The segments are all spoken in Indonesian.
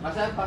Mas apa?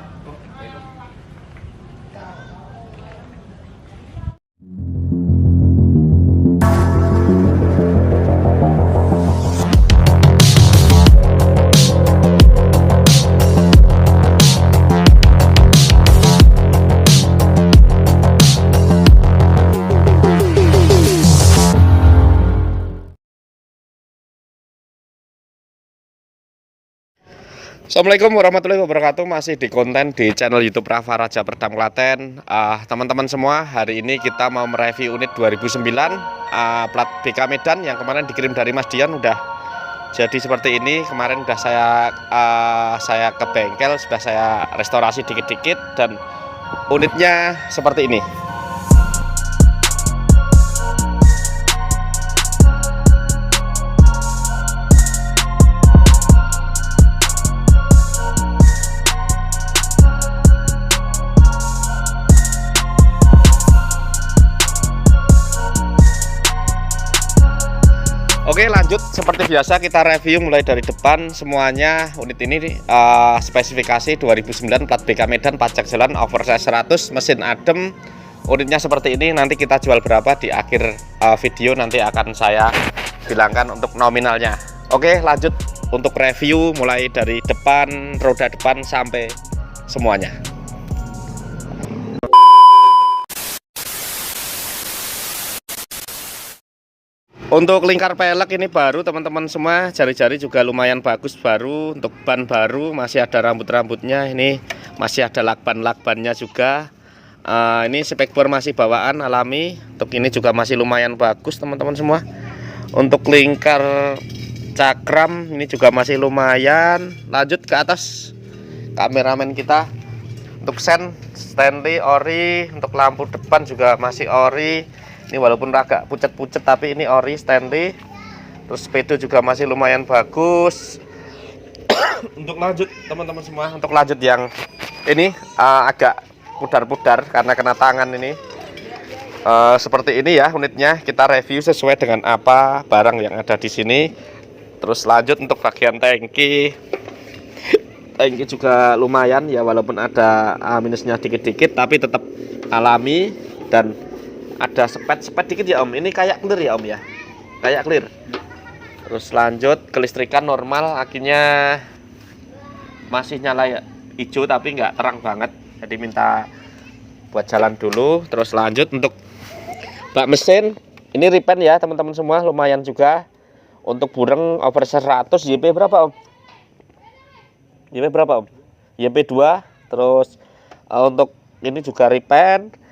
Assalamualaikum warahmatullahi wabarakatuh. Masih di konten di channel YouTube Rafa Raja Perdam Klaten. Teman-teman semua, hari ini kita mau mereview unit 2009 plat BK Medan yang kemarin dikirim dari Mas Dian. Udah jadi seperti ini. Kemarin udah saya ke bengkel, sudah saya restorasi dikit-dikit dan unitnya seperti ini. Oke, lanjut seperti biasa kita review mulai dari depan semuanya. Unit ini spesifikasi 2009 plat BK Medan, pajak jalan, oversize 100, mesin adem. Unitnya seperti ini. Nanti kita jual berapa di akhir video, nanti akan saya bilangkan untuk nominalnya. Oke, lanjut untuk review mulai dari depan, roda depan sampai semuanya. Untuk lingkar pelek ini baru teman-teman semua, jari-jari juga lumayan bagus baru. Untuk ban baru, masih ada rambut-rambutnya, ini masih ada lakban-lakbannya juga. Ini spekbor masih bawaan alami. Untuk ini juga masih lumayan bagus teman-teman semua. Untuk lingkar cakram ini juga masih lumayan. Lanjut ke atas kameramen kita. Untuk sen Stanley ori, untuk lampu depan juga masih ori. Ini walaupun agak pucet-pucet tapi ini ori Stanley. Terus speedo juga masih lumayan bagus. Untuk lanjut teman-teman semua, untuk lanjut yang ini agak pudar-pudar karena kena tangan ini. Seperti ini ya unitnya, kita review sesuai dengan apa barang yang ada di sini. Terus lanjut untuk bagian tangki. Tangki juga lumayan ya, walaupun ada minusnya dikit-dikit tapi tetap alami. Dan ada sepet dikit ya om, ini kayak clear ya om ya, kayak clear. Terus lanjut kelistrikan normal, akinya masih nyala ya, hijau tapi nggak terang banget, jadi minta buat jalan dulu. Terus lanjut untuk bak mesin, ini repaint ya teman-teman semua, lumayan juga. Untuk bureng oversize 100, YP berapa om? YP berapa om? YP 2. Terus untuk ini juga repaint.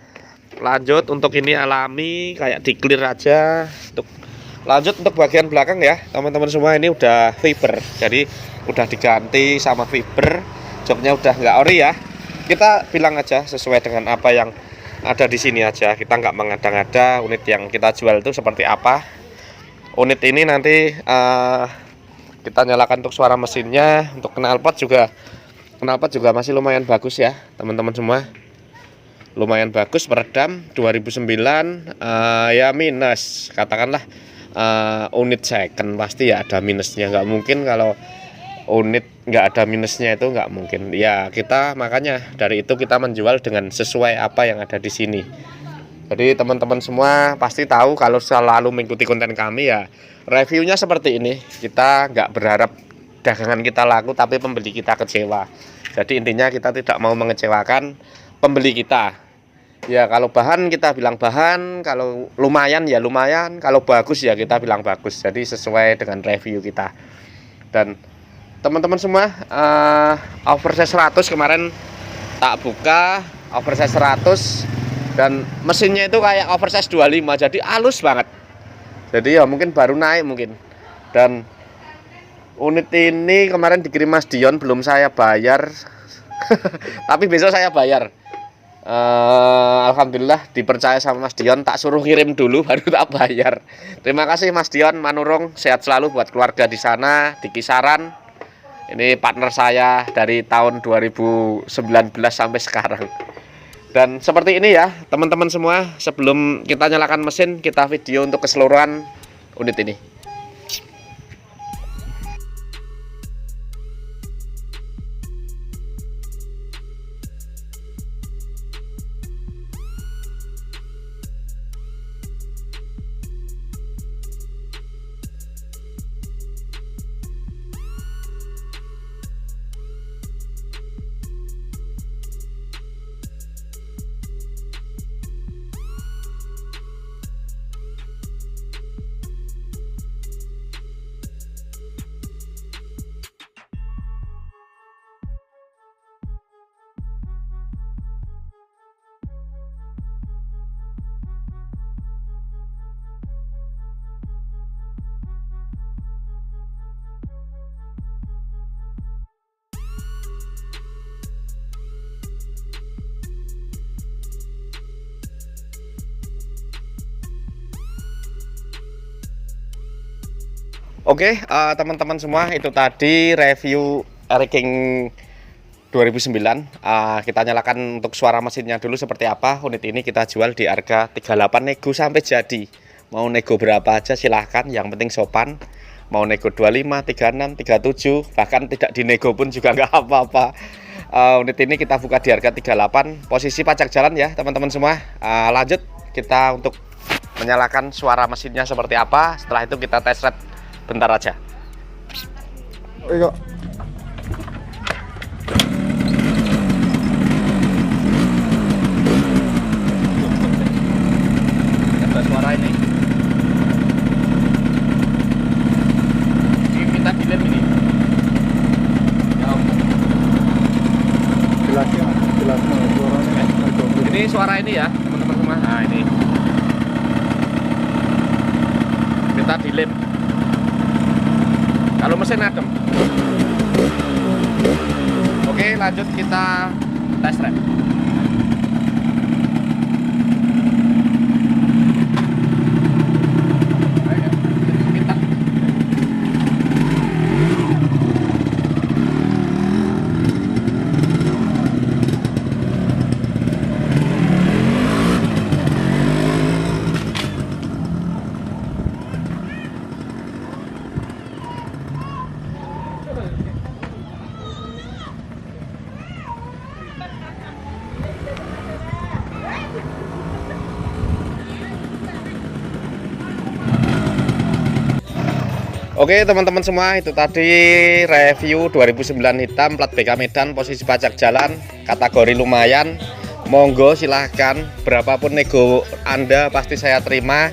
Lanjut untuk ini alami, kayak di clear aja. Lanjut untuk bagian belakang ya teman-teman semua, ini udah fiber, jadi udah diganti sama fiber. Joknya udah nggak ori ya, kita bilang aja sesuai dengan apa yang ada di sini aja, kita nggak mengada-ngada unit yang kita jual itu seperti apa. Unit ini nanti kita nyalakan untuk suara mesinnya. Untuk knalpot juga masih lumayan bagus ya teman-teman semua, lumayan bagus, peredam 2009. Ya minus, katakanlah unit second pasti ya ada minusnya, nggak mungkin kalau unit nggak ada minusnya, itu nggak mungkin ya. Kita makanya dari itu kita menjual dengan sesuai apa yang ada di sini. Jadi teman-teman semua pasti tahu kalau selalu mengikuti konten kami ya, reviewnya seperti ini. Kita nggak berharap dagangan kita laku tapi pembeli kita kecewa. Jadi intinya kita tidak mau mengecewakan pembeli kita. Ya kalau bahan kita bilang bahan, kalau lumayan ya lumayan, kalau bagus ya kita bilang bagus. Jadi sesuai dengan review kita. Dan teman-teman semua, oversize 100 kemarin tak buka, oversize 100 dan mesinnya itu kayak oversize 25, jadi halus banget. Jadi ya mungkin baru naik mungkin. Dan unit ini kemarin dikirim Mas Dion, belum saya bayar. Tapi besok saya bayar. Alhamdulillah dipercaya sama Mas Dion, tak suruh kirim dulu baru tak bayar. Terima kasih Mas Dion Manurung, sehat selalu buat keluarga di sana di kisaran. Ini partner saya dari tahun 2019 sampai sekarang. Dan seperti ini ya teman-teman semua, sebelum kita nyalakan mesin kita video untuk keseluruhan unit ini. Oke, teman-teman semua, itu tadi review Eric King 2009. Kita nyalakan untuk suara mesinnya dulu seperti apa. Unit ini kita jual di harga 38, nego sampai jadi. Mau nego berapa aja silahkan, yang penting sopan. Mau nego 25, 36, 37, bahkan tidak dinego pun juga nggak apa-apa. Unit ini kita buka di harga 38, posisi pajak jalan ya teman-teman semua. Lanjut kita untuk menyalakan suara mesinnya seperti apa. Setelah itu kita tes ride bentar aja. Ayo. Ada suara ini. Ini minta dilem ini. Ya, Jelasnya suaranya. ini suara ini ya teman-teman semua. Nah ini. Minta dilem. Kalau mesin adem. Oke, lanjut kita tes ride. Oke teman-teman semua, itu tadi review 2009 hitam plat BK Medan, posisi pajak jalan, kategori lumayan. Monggo silahkan, berapapun nego Anda pasti saya terima.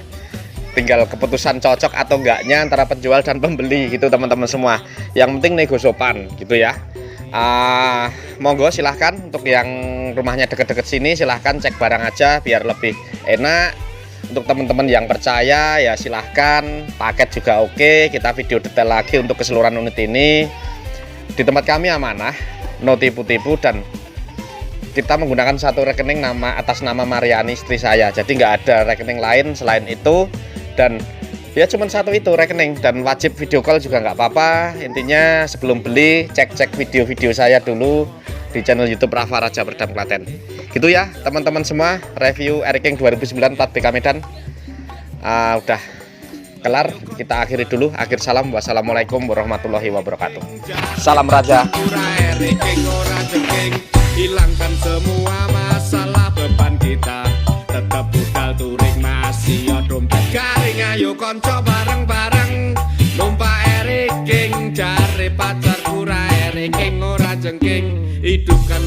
Tinggal keputusan cocok atau enggaknya antara penjual dan pembeli gitu teman-teman semua. Yang penting nego sopan gitu ya. Monggo silahkan, untuk yang rumahnya deket-deket sini silahkan cek barang aja biar lebih enak. Untuk teman-teman yang percaya ya silahkan, paket juga oke. Kita video detail lagi untuk keseluruhan unit ini. Di tempat kami amanah, no tipu-tipu, dan kita menggunakan satu rekening atas nama Mariani, istri saya. Jadi nggak ada rekening lain selain itu, dan ya cuma satu itu rekening, dan wajib video call juga nggak apa-apa. Intinya sebelum beli cek-cek video-video saya dulu di channel YouTube Rafa Raja Perdam Klaten. Gitu ya teman-teman semua, review Eric King 2009 plat BK Medan udah kelar. Kita akhiri dulu. Akhir salam, wassalamualaikum warahmatullahi wabarakatuh. Salam Raja. Hilangkan semua masalah beban kita, tetap budal touring masih dompet garing. Ayo konco bareng-bareng numpak Eric King, cari pacar kurang Eric King ora jengking, hidupkan